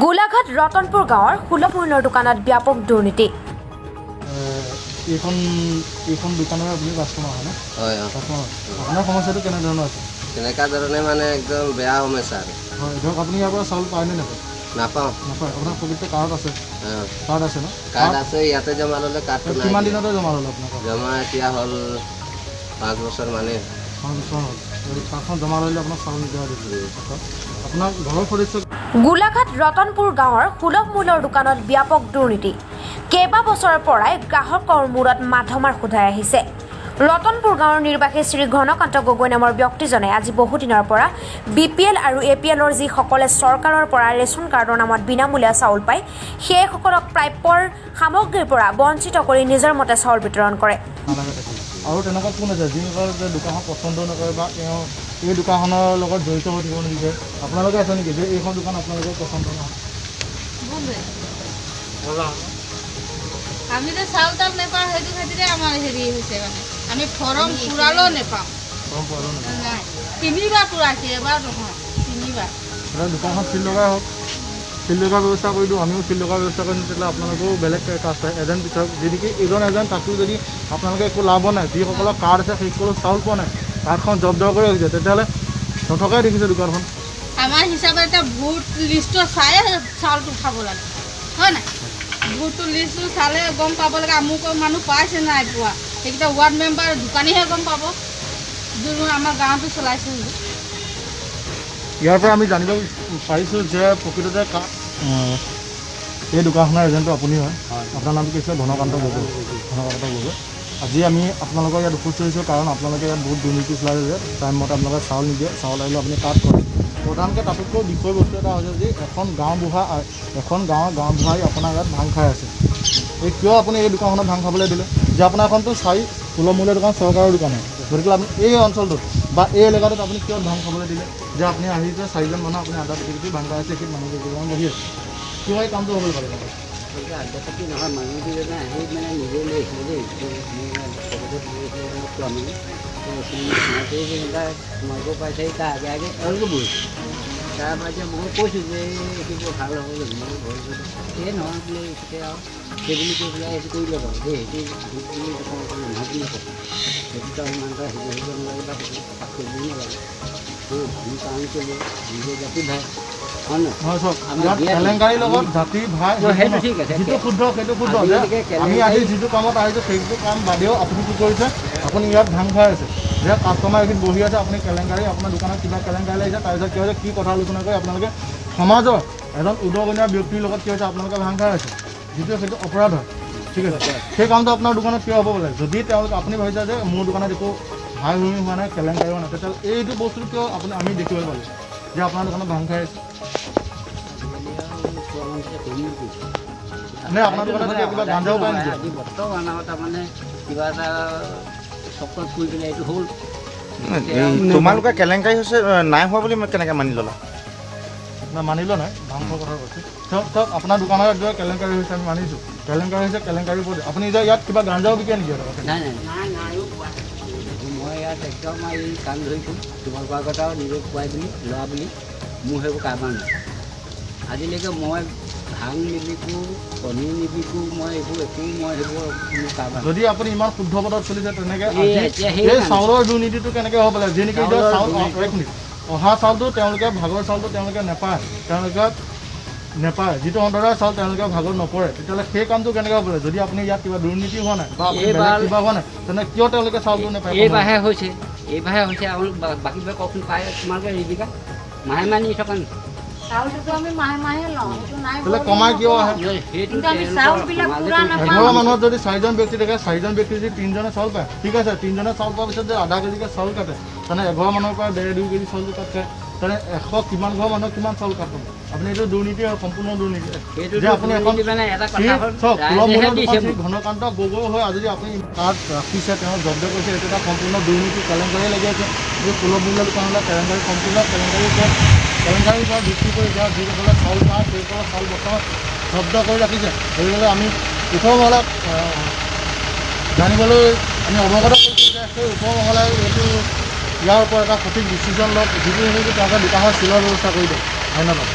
গোলাঘাট ৰতনপুৰ গাঁৱৰ সুলভ মূল্যৰ দোকানত ব্যাপক দুৰ্নীতি। এইখন দোকানৰ আপুনি কাষ্টমাৰ হয়নে? হয় কাষ্টমাৰ। আপোনাৰ সমস্যাটো কেনেধৰণৰ আছে? তেনেকুৱা ধৰণে মানে একদম বেয়া সমস্যা আৰু। হয়, ধৰক আপুনি ইয়াৰ পৰা চাউল পায়নে নাপায়? নাপাওঁ। নাপায়। আপোনাৰ পবিত্ৰ কাৰ্ড আছে? কাৰ্ড আছে ন? কাৰ্ড আছে, ইয়াতে জমা ল'লে কাৰ্ডটো নাই। কিমান দিনতে জমা ল'লে আপোনাৰ কাৰ্ড? জমা এতিয়া হ'ল 5 বছৰ মানে। 5 বছৰ হ'ল। কাৰ্ডখন জমা ল'লে আপোনাক চাউল নিদিয়া দিছিল। আপোনাৰ ঘৰৰ সদস্য? গোলাঘাট ৰতনপুৰ গাঁৱৰ সুলভ মূল্যৰ দোকানত ব্যাপক দুৰ্নীতি। কেইবা বছৰৰ পৰাই গ্ৰাহকৰ মূৰত মাধমাৰ সোধাই আহিছে। ৰতনপুৰ গাঁৱৰ নিৰ্বাহী শ্ৰী ঘনকান্ত গগৈ নামৰ ব্যক্তিজনে আজি বহুদিনৰ পৰা BPL আৰু APLৰ যিসকলে চৰকাৰৰ পৰা ৰেচন কাৰ্ডৰ নামত বিনামূলীয়া চাউল পায়, সেইসকলক প্ৰাপ্যৰ সামগ্ৰীৰ পৰা বঞ্চিত কৰি নিজৰ মতে চাউল বিতৰণ কৰে। আৰু তেনেকুৱা কোন আছে যিসকলে দোকানখন পচন্দ নকৰে বা তেওঁ এই দোকানখনৰ লগত জড়িত হৈ থাকিব নিবিচাৰে? আপোনালোকে আছে নেকি যে এইখন দোকান আপোনালোকৰ পচন্দ নহয়? আমি তো চাউল তাউল নেপাওঁ, সেইটো খাতিৰে আমাৰ হেৰি হৈছে মানে আমি ফৰ্ম পূৰালেও নেপাওঁ। নাই, 3বাৰ পূৰাইছে, এবাৰ নহয় 3বাৰ। দোকানখন চিল লগাই হওক, চিল লগাৰ ব্যৱস্থা কৰি দিওঁ, আমিও চিল লগাৰ ব্যৱস্থা কৰিম। তেতিয়াহ'লে আপোনালোকেও বেলেগ কাষ্ট এজেণ্ট বিচাৰক, যদি এজন এজেণ্ট তাকো যদি আপোনালোকে একো লাভ নাই, যিসকলৰ কাৰ্ড আছে সেইসকলৰ চাউল পোৱা নাই, কাৰ্ডখন জব্দ কৰি ৰাখিছে, তেতিয়াহ'লে নথকাই দেখিছে দোকানখন। আমাৰ হিচাপে এতিয়া ভোট লিষ্টটো চায়ে চাউলটো খাব লাগে, হয় নাই? ভোটটো লিষ্টটো চালে গম পাব লাগে আমুক মানুহ পাইছে নাই পোৱা, সেইকেইটা ৱাৰ্ড মেম্বাৰ দোকানীহে গম পাব, যোন আমাৰ গাঁৱটো চলাইছে। ইয়াৰ পৰা আমি জানিব পাৰিছোঁ যে প্ৰকৃততে এই দোকানখনৰ এজেণ্টটো আপুনি হয়। আপোনাৰ নামটো কি আছিলে? ঘনকান্ত গগৈ। ঘনকান্ত গগৈ। আজি আমি আপোনালোকৰ ইয়াত উপস্থিত হৈছোঁ কাৰণ আপোনালোকে ইয়াত বহুত দুৰ্নীতি চলাইছে যে টাইমমতে আপোনালোকে চাউল নিদিয়ে, চাউল আহিলে আপুনি কাট কৰে। প্ৰধানকৈ তাতোতকৈ বিষয়বস্তু এটা হৈছে যে এখন গাঁওবুঢ়াই আপোনাৰ ইয়াত ভাং খাই আছে। কিয় আপুনি এই দোকানখনত ভাং খাবলৈ দিলে? যে আপোনাৰ এখনতো সুলভ মূল্যৰ দোকান, চৰকাৰৰ দোকান হয়, গতিকে আপুনি এই অঞ্চলটোত বা এই এলেকাটোত আপুনি কিয় ভাং খাবলৈ দিলে? যে আপুনি আহিছে 4জন মানুহ আপুনি আদা পিটি ভাং খাই আছে, সেই মানুহ কেইজন বহি আছে, কিয় এই কামটো হ'বলৈ পাৰে? আদা পাতি নহয়, মানুহকেইজনে আহি মানে নিজে লৈ আহিছিলে দেই, তোমালোকেও পাইছে তাৰ আগে আগে এওঁলোকে বহিছে। তাৰপৰা এতিয়া মই কৈছোঁ যে এইটো ভাল হ'ব লাগিব, মই ঘৰ এই নহয় বোলে এইটোকে আৰু সেই বুলি কৈ পেলাই সেইটো কৰি ল'ব দেই, সেইটো নহয় বুলি কয়, সেইটো তাৰ ইমান এটা হেৰি কৰিব নালাগে বা সেইটো কথা কৰিবই নালাগে। আমি কাৰণ কৰিলোঁ নিজৰ জাতি ভাই, হয় নহয়? কেলেংকাৰীৰ লগত জাতি ভাই সেইটো ঠিক আছে, যিটো শুদ্ধ সেইটো শুদ্ধ। আমি আজি যিটো কামত আহিছোঁ সেইটো কাম বাদেও আপুনি কি কৰিছে? আপুনি ইয়াত ভাং খাই আছে, যে কাষ্টমাৰ এদিন বহি আছে, আপুনি কেলেংকাৰী আপোনাৰ দোকানত কিবা কেলেংকাৰী লাগিছে, তাৰপিছত কি হৈছে, কি কথা আলোচনা কৰি আপোনালোকে সমাজৰ এজন উদগনীয় ব্যক্তিৰ লগত কি হৈছে আপোনালোকে ভাং খাই আছে, যিটো সেইটো অপৰাধ হয়। ঠিক আছে, সেই কামটো আপোনাৰ দোকানত কিয় হ'ব লাগে? যদি তেওঁলোকে আপুনি ভাবিছে যে মোৰ দোকানত একো ভাই ভূমি হোৱা নাই, কেলেংকাৰী হোৱা নাই, তেতিয়াহ'লে এইটো বস্তুটো কিয় আমি দেখিবলৈ পালোঁ যে আপোনাৰ দোকানত ভাং খাই আছে? নে আপোনাৰ দোকানত কিবা গাঞ্জাও পায় নেকি? আজি বৰ্তমান তাৰমানে কিবা এটা চক্ৰত কৰি পেলাই এইটো হ'ল। তোমালোকে কেলেংকাৰী হৈছে নাই হোৱা বুলি কেনেকৈ মানি ল'লা? মানি লোৱা নাই, ভাং খোৱাৰ কথা কৈছে। চাওক আপোনাৰ দোকানত যদি কেলেংকাৰী হৈছে আমি মানিছোঁ, কেলেংকাৰী হৈছে, কেলেংকাৰীৰ ওপৰত আপুনি এতিয়া ইয়াত কিবা গাঞ্জাও বিকে নেকি? নাই মই ইয়াত একদম এই কাম ধৰিছোঁ, তোমালোকৰ আগত আৰু নিজে খুৱাই বুলি লোৱা বুলি মোৰ সেইবোৰ কাৰবাৰ নাই। আজিলৈকে মই ভাং নিবিকোঁ, কণী নিবিকোঁ, মই এইবোৰ একো মই সেইবোৰ কোনো কাৰবাৰ। যদি আপুনি ইমান শুদ্ধ পদত চলিছে তেনেকৈ এই চাউলৰ দুৰ্নীতিটো কেনেকৈ হ'ব লাগে? যি নেকি এতিয়া চাউল অহা চাউলটো তেওঁলোকে ভাগৰ চাউলটো তেওঁলোকে নেপায়, যিটো অন্তৰায় চাউল তেওঁলোকে ভাগত নপৰে, তেতিয়াহ'লে সেই কামটো কেনেকৈ হ'ব লাগে? যদি আপুনি ইয়াত কিবা দুৰ্নীতি হোৱা নাই বা কিবা হোৱা নাই, তেনে কিয় তেওঁলোকে চাউলটো নেপায়? এইবাৰহে হৈছে আৰু বাকীবিলাক কওকচোন পায় তোমালোকে ৰিবিকা মাহে মাহে নি থকা নেকি? চাউলটোতো আমি মাহে মাহে লওঁ, সেইটো নাই। কমাই কিয় আহে? কিন্তু আমি চাউলবিলাক পূৰা নাপাওঁ। 11 মানুহত যদি 4জন ব্যক্তি থাকে, 4জন ব্যক্তি যদি 3জনে চাউল পায়, ঠিক আছে, 3জনে চাউল পোৱাৰ পিছত যদি আধা কেজিকৈ চাউল কাটে, তেনে 11 মানুহৰ পৰা 1.5-2 কেজি চাউলটো কাটে, তেনে 100 কিমান ঘৰ মানুহক কিমান চাউল কাটে? আপুনি এইটো দুৰ্নীতি হয়, সম্পূৰ্ণ দুৰ্নীতি। যে আপুনি এখন ঘনকান্ত গগৈ হৈ আজি আপুনি কাৰ্ড ৰাখিছে, তেওঁ জব্দ কৰিছে, এইটো এটা সম্পূৰ্ণ দুৰ্নীতি, কেলেংকাৰী লাগি আছে। এই সুলভ মূল্যৰ দোকানলৈ কেলেংকাৰী সম্পূৰ্ণ কেলেংকাৰীৰ ওপৰত ভিত্তি কৰি যোৱা যিসকলে চাউল পায় সেইসকলে চাউল বৰ্তমান জব্দ কৰি ৰাখিছে। সেইবাবে আমি ওপৰমহলাক জানিবলৈ আমি অৱগত কৰিছোঁ যে সেই ওপৰমহলাই এইটো ইয়াৰ ওপৰত এটা সঠিক ডিচিশ্যন লওক, যিটো নেকি তেওঁলোকে দোকানৰ চিলৰ ব্যৱস্থা কৰি দিয়ে। ধন্যবাদ।